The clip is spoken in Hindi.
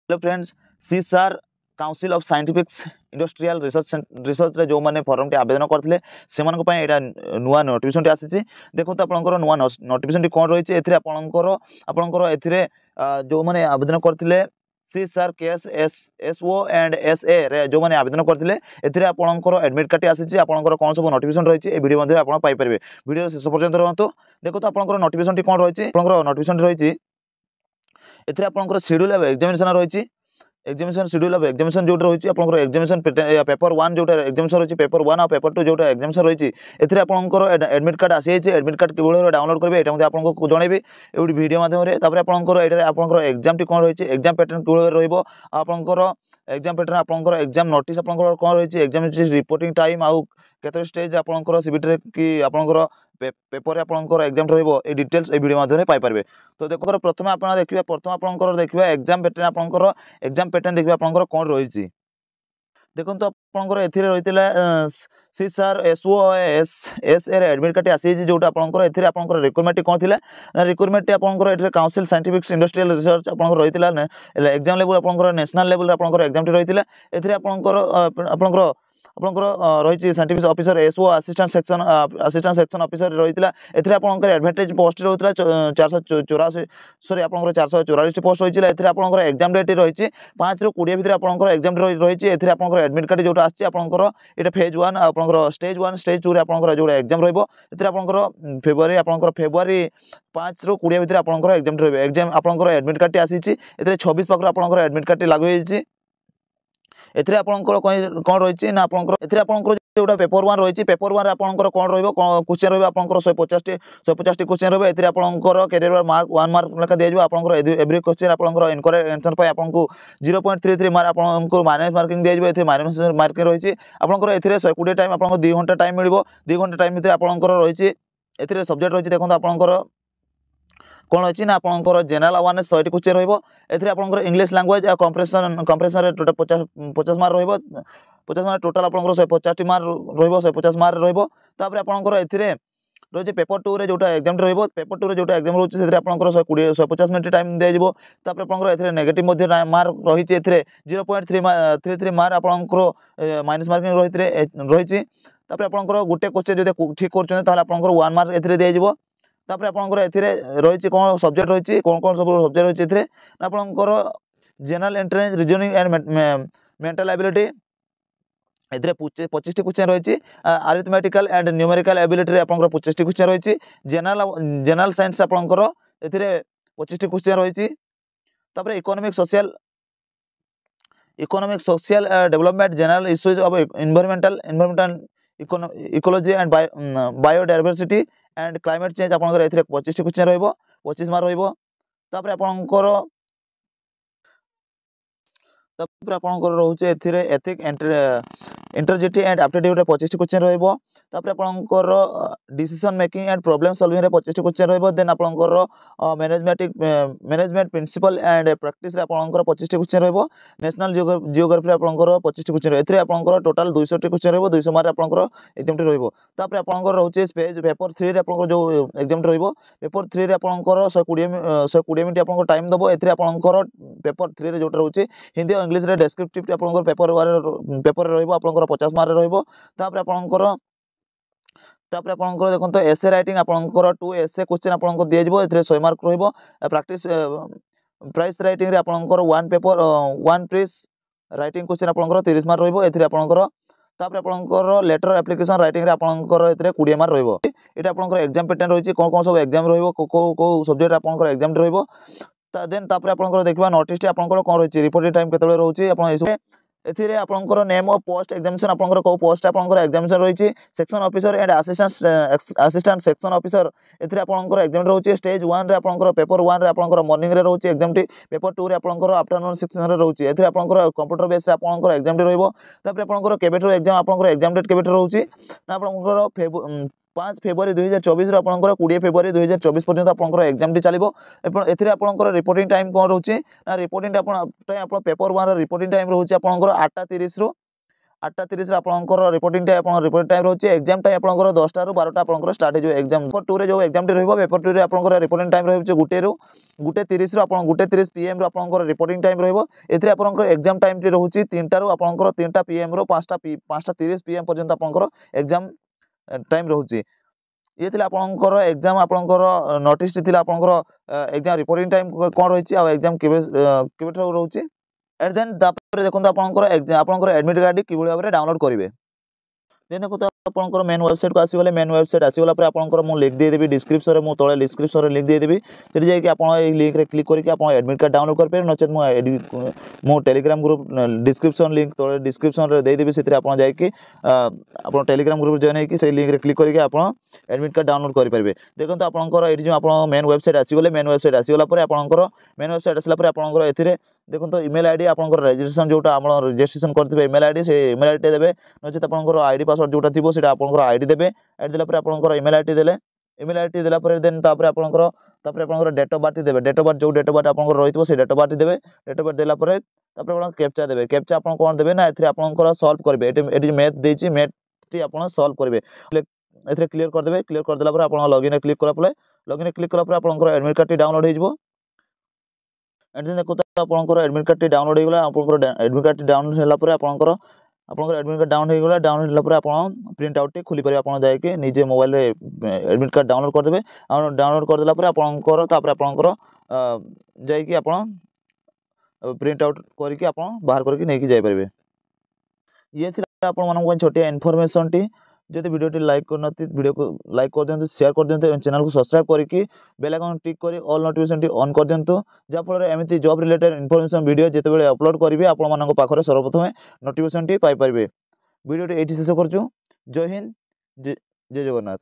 Hello friends, CSIR council of scientific industrial research रे जो माने फॉर्म टी आवेदन करथिले सेमानक पय एटा नुवा नोटिफिकेशन टी आसीची। देखो तो आपनकर नुवा नोटिफिकेशन टी कोन रहिचे एथिरे आपनकर एथिरे जो माने आवेदन करथिले सीसार केएस एसओ एंड एसए रे जो माने आवेदन करथिले एथिरे आपनकर एडमिट कार्ड टी आसीची। आपनकर कोन सब नोटिफिकेशन रहिचे ए वीडियो मध्ये आपण पाई परबे। वीडियो शेष पर्यंत रहंतो। देखो तो आपनकर नोटिफिकेशन टी कोन रहिचे, आपनकर नोटिफिकेशन रहिची एथिरे आपनकर शेड्यूल ऑफ एग्जामिनेशन रहिची। एग्जामिनेशन शेड्यूल ऑफ एग्जामिनेशन जोटा रही आपनकर एग्जामिनेशन पेपर 1 जोटा एग्जामिनेशन रही पेपर 1 और पेपर 2 जोटा एग्जामिनेशन रही एथिरे आपनकर एडमिट कार्ड आसी जाइए। एडमिट कार्ड केवल डाउनलोड करेंगे एटा मध्ये आपनको जनइबे एउडी वीडियो माध्यम रे। तापर आपनकर एटा आपनकर एग्जाम टी कोन रही एग्जाम पैटर्न केवल रहइबो आपनकर एग्जाम पैटर्न आपनकर एग्जाम नोटिस आपनकर कोन रही एग्जाम रिपोर्टिंग टाइम आउ केते स्टेज आपनकर सीबीटी रे कि आपनकर पेपर आपनकर एग्जाम रहइबो ए डिटेल्स ए वीडियो माध्यम रे पाई परबे। तो देखो प्रथम आपण देखिबा आपनकर देखिबा एग्जाम पैटर्न आपनकर एग्जाम पैटर्न देखिबा आपनकर कोन रहिछि। देखंतु आपनकर एथिरे रहितला सीसार एसओ एस एस एर एडमिट कार्ड आसी जे जोटा आपनकर एथिरे आपनकर रिक्वायरमेंट कोन थिला ना रिक्वायरमेंट आपनकर एथिरे काउंसिल साइंटिफिक इंडस्ट्रियल रिसर्च आपनकर रहितला ना एग्जाम लेवल आपनकर नेशनल लेवल आपनकर एग्जाम टी रहितला। एथिरे आपनकर रही scientific officer SO assistant section officer रही एथिरे आपनकर एडवांटेज पोस्ट रहउतला 484 सॉरी आपनकर 444 पोस्ट रहितला। एथिरे आपनकर एग्जाम डेट रही 5 रु 20 भितर आपनकर एग्जाम रही एथिरे आपनकर एडमिट कार्ड जोटा आछि आपनकर एटा फेज 1 आपनकर स्टेज 1 स्टेज 2 रे आपनकर जोटा एग्जाम रहइबो एथिरे आपनकर फेब्रुआरी 5 रु 20 भितर आपनकर एग्जाम रहइबो। एग्जाम आपनकर एडमिट कार्ड टी आसीछि एथिरे 26 पाखर आपनकर एडमिट कार्ड टी लागु होइछि। एथिरे आपनकर कोन रहिछि ना आपनकर एथिरे आपनकर जोटा पेपर 1 रहिछि पेपर 1 रे आपनकर कोन रहइबो क्वेश्चन रहइबो आपनकर 150 टी क्वेश्चन रहइबो। एथिरे आपनकर कैरियर मार्क 1 मार्क लेखा दिया जिवो आपनकर एवरी क्वेश्चन आपनकर इनकरेक्ट आंसर पय आपनको 0.33 मार्क आपनको माइनस मार्किंग दिया जिवो। एथिरे माइनस मार्किंग रहिछि आपनकर एथिरे 120 टाइम आपनको 2 घंटा टाइम मिलिबो। 2 घंटा टाइम भितर आपनकर रहिछि एथिरे सब्जेक्ट रहिछि देखंतु आपनकर कोन अछि ना आपनकर जनरल अवेयरनेस 100 टी क्वेश्चन रहइबो। एथिरे आपनकर इंग्लिश लैंग्वेज आ कंप्रेशन रे टोटल 50 मार्क रहइबो। 50 मार्क टोटल आपनकर 150 टी मार्क रहइबो 150 मार्क रहइबो। तापर आपनकर एथिरे रहिछि पेपर 2 रे जोटा एग्जाम रहइबो पेपर 2 रे जोटा एग्जाम रहउछि सेथिरे आपनकर 120 150 मिनिट टाइम दिया जिवो। तापर आपनकर एथिरे नेगेटिव मध्ये मार्क रहिछि एथिरे 0.33 मार्क आपनकर माइनस मार्किंग रहिछि। तापर आपनकर गुटे क्वेश्चन जदि ठीक करछन ताले आपनकर 1 मार्क एथिरे दिया जिवो। तापर आपनकर एथिरे रहिछि कोन सब्जेक्ट रहिछि कोन सब सब्जेक्ट रहिछि एथिरे आपनकर general entrance reasoning and mental ability एथिरे 25 टी क्वेश्चन रहिछि। अरिथमेटिकल एंड न्यूमेरिकल एबिलिटी रे आपनकर 25 टी क्वेश्चन रहिछि। जनरल साइंस आपनकर एथिरे 25 टी क्वेश्चन रहिछि। तापर economic social development general issues of environmental ecology and biodiversity and climate change आपनकर एथिरे 25 टी क्वेश्चन रहइबो 25 मार्क रहइबो। तापर आपनकर रहउचे एथिरे एथिक इंटरजेटी एंड एप्टीट्यूड रे 25 टी क्वेश्चन रहइबो। तापर आपनकर decision making and problem solving रे 25 टी क्वेश्चन रहइबो। देन आपनकर मैनेजमेंट प्रिंसिपल एंड प्रैक्टिस रे आपनकर 25 टी क्वेश्चन रहइबो। नेशनल जियोग्राफी रे आपनकर 25 टी क्वेश्चन रहइबो। एथिरे आपनकर टोटल 200 टी क्वेश्चन रहइबो 200 मार्क आपनकर एग्जाम टी रहइबो। तापर आपनकर रहउचे पेज पेपर 3 रे आपनकर जो एग्जाम टी रहइबो पेपर 3 रे आपनकर 120 मिनिट आपनकर टाइम दबो। एथिरे आपनकर पेपर 3 रे जोटा रहउचे हिंदी और इंग्लिश रे डेस्क्रिप्टिव आपनकर पेपर रहइबो आपनकर 50 मार्क रहइबो। तापर आपनकर देखंतो एसे राइटिंग आपनकर 2 एसे क्वेश्चन आपनकर दिया जिवो एथिरे 100 मार्क रहइबो। प्रैक्टिस प्राइस राइटिंग रे आपनकर 1 पेपर 1 पीस राइटिंग क्वेश्चन आपनकर 30 मार्क रहइबो एथिरे आपनकर। तापर आपनकर लेटर एप्लीकेशन राइटिंग रे आपनकर एथिरे 20 मार्क रहइबो। एटा आपनकर एग्जाम पैटर्न रहिछि कोन कोन सब एग्जाम रहइबो को सब्जेक्ट आपनकर एग्जाम रहइबो। देन तापर आपनकर देखबा नोटिस टी आपनकर कोन रहिछि रिपोर्टिंग टाइम केतबे रहउछि आपन एसे एथिरे आपनकर नेम ऑफ पोस्ट एग्जामिनेशन आपनकर को पोस्ट आपनकर एग्जामिनेशन रहिछि section officer and assistant section officer एथिरे आपनकर एग्जाम रहउछि स्टेज 1 रे आपनकर पेपर 1 रे आपनकर मॉर्निंग रे रहउछि एग्जाम टी पेपर 2 रे आपनकर आफ्टरनून सेक्शन रे रहउछि। एथिरे आपनकर कंप्यूटर बेस रे आपनकर एग्जाम टी रहइबो। तापर आपनकर केबेटर एग्जाम आपनकर एग्जाम डेट केबेटर रहउछि ना आपनकर 5 फेब्रुआरी 2024 रे आपनकर 20 फेब्रुआरी 2024 पर्यंत आपनकर एग्जाम टी चलिबो। एथिरे आपनकर रिपोर्टिंग टाइम कोन रहउछि ना रिपोर्टिंग टाइम आपन पेपर 1 रे रिपोर्टिंग टाइम रहउछि आपनकर 8:30 रु 8:30 ଆପଣଙ୍କର ରିପୋର୍ଟିଂ ଟାଇମ୍ ରହୁଛି। ଏକ୍ଜାମ୍ ଟାଇମ୍ ଆପଣଙ୍କର 10ଟାରୁ 12ଟା ଆପଣଙ୍କର ଷ୍ଟାର୍ଟ ହେଇଯିବ ଏକ୍ଜାମ୍। ପେପର୍ 2ରେ ଯେଉଁ ଏକ୍ଜାମ୍ଟି ରହିବ, ପେପର୍ 2ରେ ଆପଣଙ୍କର ରିପୋର୍ଟିଂ ଟାଇମ୍ ରହିଛି 1:30ରୁ 1:30 PM ରୁ ଆପଣଙ୍କର ରିପୋର୍ଟିଂ ଟାଇମ୍ ରହିବ। ଏଥିରେ ଆପଣଙ୍କର ଏକ୍ଜାମ୍ ଟାଇମ୍ଟି ରହୁଛି 3ଟାରୁ ଆପଣଙ୍କର 3ଟା PM ରୁ 5:30 PM ପର୍ଯ୍ୟନ୍ତ ଆପଣଙ୍କର ଏକ୍ଜାମ୍ ଟାଇମ୍ ରହୁଛି। ଇଏ ଥିଲା ଆପଣଙ୍କର ଏକ୍ଜାମ୍, ଆପଣଙ୍କର ନୋଟିସ୍ଟି ଥିଲା ଆପଣଙ୍କର ଏକ୍ଜାମ୍ ରିପୋର୍ଟିଂ ଟାଇମ୍ କ'ଣ ରହିଛି ଆଉ ଏକ୍ଜାମ୍ କେବେଠାରୁ ରହୁଛି। एंड देन तापर देखो आपंकर एडमिट कार्ड किभଳି भाବରେ डाउनलोड करेंगे। देन देखो आपंकर मेन वेबसाइट को आसीगले, मेन वेबसाइट आसीगला पर आपंकर मु लिंक देदेवी डिस्क्रिप्शन में, तले डिस्क्रिप्शन में लिंक देदेवी। सेठी जाकि आप लिंक रे क्लिक करके आप एडमिट कार्ड डाउनलोड कर पारे। नचेत मु टेलीग्राम ग्रुप डिस्क्रिप्शन लिंक तले डिस्क्रिप्शन रे देदेवी। से आप जाकि आप टेलीग्राम ग्रुप जॉइन होकर से लिंक रे क्लिक करके आप एडमिट कार्ड डाउनलोड कर पारे। देखो आपंकर ये जो आप मेन वेबसाइट आसीगले, मेन वेबसाइट आसीगला पर आपंकर मेन वेबसाइट आसला पर आपंकर एथिरे देखो तो इमेल आईडी आपंकर रजिस्ट्रेशन जोटा आप रजिस्ट्रेशन करते इमेल आईडी से इमेल आईडी देवे। नचेत आपंकर आईडी पासवर्ड जोटा थी से आपंकर आईडी देवे। आईडी देला पर आपंकर इमेल आईडी देले, इमेल आईडी देला पर देन तापर आपंकर डेट ऑफ बर्थ देवे। डेट ऑफ बर्थ जो डेट ऑफ बर्थ आपंकर रहितबो से डेट ऑफ बर्थ देवे। डेट ऑफ बर्थ देला पर तापर आपन कैप्चा देवे। कैप्चा आपन कोन देवे ना एथरे आपंकर सॉल्व करबे। एटी मैथ देछि, मैथ टी आपन सॉल्व करबे। एथरे क्लियर कर देवे। क्लियर कर देला पर आपन लॉगिन रे क्लिक करा पले, लॉगिन रे क्लिक करा पर आपंकर एडमिट कार्ड टी डाउनलोड हो एंड देखो आपंकर एडमिट कार्ड टी डाउनलोड हो गला। आपंकर एडमिट कार्ड टी डाउनलोड होला पर आपंकर एडमिट कार्ड डाउनलोड हो गला। डाउनलोड होला पर आपन प्रिंट आउट टी खोली पारे। आपन जाय के निजे मोबाइल रे एडमिट कार्ड डाउनलोड कर देबे। डाउनलोड कर देला पर आपंकर तापर आपंकर जाय कि आपन प्रिंट आउट करके आपन बाहर करके नेकी जाय परिबे। ये थिला आपन मानन छोटिया इन्फॉर्मेशन टी। जदि वीडियो टी लाइक करनथि वीडियो को लाइक कर दियंतु, शेयर कर दियंतु एवं चैनल को सब्सक्राइब करके बेल आइकन क्लिक करी ऑल नोटिफिकेशन टी ऑन कर दियंतु। जा फल एमिति जॉब रिलेटेड इन्फॉर्मेशन वीडियो जेते बेले अपलोड करिवे आपन मानन पाखरे सर्वप्रथम नोटिफिकेशन टी पाई परिबे। वीडियो टी एठी शेष करछु। जय हिंद, जय जगन्नाथ।